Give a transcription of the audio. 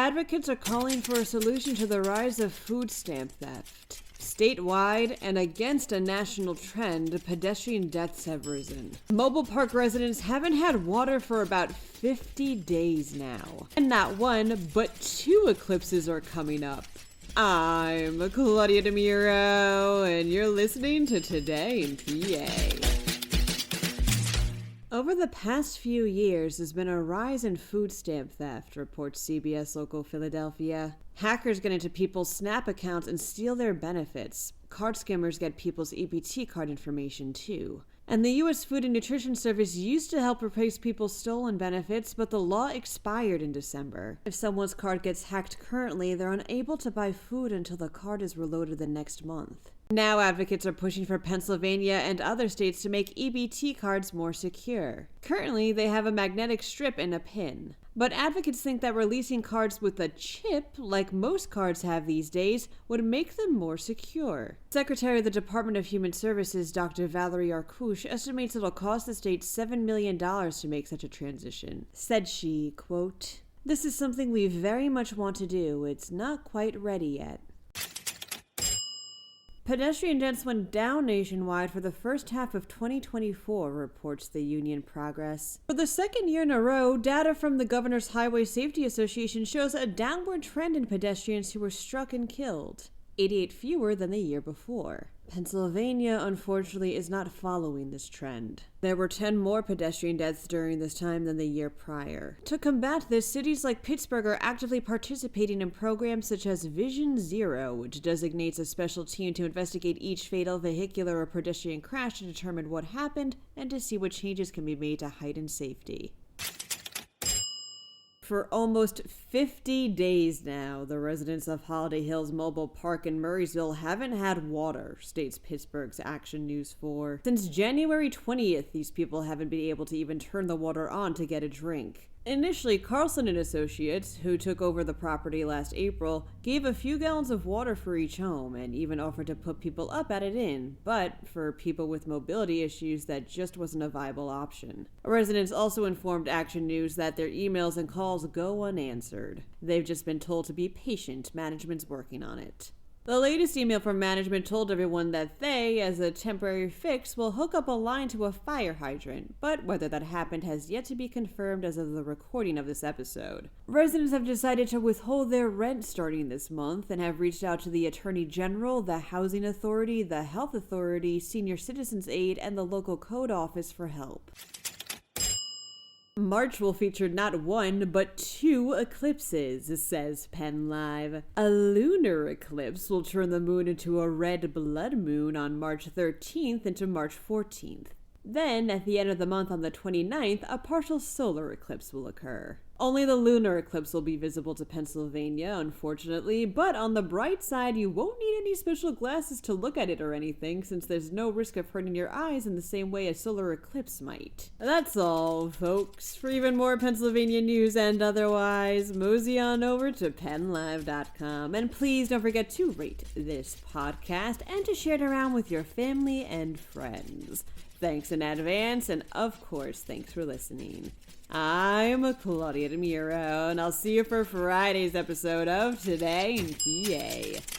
Advocates are calling for a solution to the rise of food stamp theft. Statewide, and against a national trend, pedestrian deaths have risen. Mobile Park residents haven't had water for about 50 days now. And not one, but 2 eclipses are coming up. I'm Claudia Dimuro, and you're listening to Today in PA. Over the past few years, there's been a rise in food stamp theft, reports CBS Local Philadelphia. Hackers get into people's Snap accounts and steal their benefits. Card skimmers get people's EBT card information, too. And the U.S. Food and Nutrition Service used to help replace people's stolen benefits, but the law expired in December. If someone's card gets hacked currently, they're unable to buy food until the card is reloaded the next month. Now advocates are pushing for Pennsylvania and other states to make EBT cards more secure. Currently, they have a magnetic strip and a pin. But advocates think that releasing cards with a chip, like most cards have these days, would make them more secure. Secretary of the Department of Human Services, Dr. Valerie Arkush, estimates it'll cost the state $7 million to make such a transition. Said she, quote, "This is something we very much want to do. It's not quite ready yet." Pedestrian deaths went down nationwide for the first half of 2024, reports the Union Progress. For the second year in a row, data from the Governor's Highway Safety Association shows a downward trend in pedestrians who were struck and killed, 88 fewer than the year before. Pennsylvania, unfortunately, is not following this trend. There were 10 more pedestrian deaths during this time than the year prior. To combat this, cities like Pittsburgh are actively participating in programs such as Vision Zero, which designates a special team to investigate each fatal vehicular or pedestrian crash to determine what happened and to see what changes can be made to heighten safety. For almost 50 days now, the residents of Holiday Hills Mobile Park in Murraysville haven't had water, states Pittsburgh's Action News 4. Since January 20th, these people haven't been able to even turn the water on to get a drink. Initially, Carlson and Associates, who took over the property last April, gave a few gallons of water for each home and even offered to put people up at an inn, but for people with mobility issues, that just wasn't a viable option. Residents also informed Action News that their emails and calls go unanswered. They've just been told to be patient. Management's working on it. The latest email from management told everyone that they, as a temporary fix, will hook up a line to a fire hydrant, but whether that happened has yet to be confirmed as of the recording of this episode. Residents have decided to withhold their rent starting this month and have reached out to the Attorney General, the Housing Authority, the Health Authority, Senior Citizens Aid, and the local code office for help. March will feature not 1, but 2 eclipses, says PennLive. A lunar eclipse will turn the moon into a red blood moon on March 13th into March 14th. Then, at the end of the month on the 29th, a partial solar eclipse will occur. Only the lunar eclipse will be visible to Pennsylvania, unfortunately, but on the bright side, you won't need any special glasses to look at it or anything, since there's no risk of hurting your eyes in the same way a solar eclipse might. That's all, folks. For even more Pennsylvania news and otherwise, mosey on over to PennLive.com. And please don't forget to rate this podcast and to share it around with your family and friends. Thanks in advance, and of course, thanks for listening. I'm Claudia Dimuro, and I'll see you for Friday's episode of Today in PA.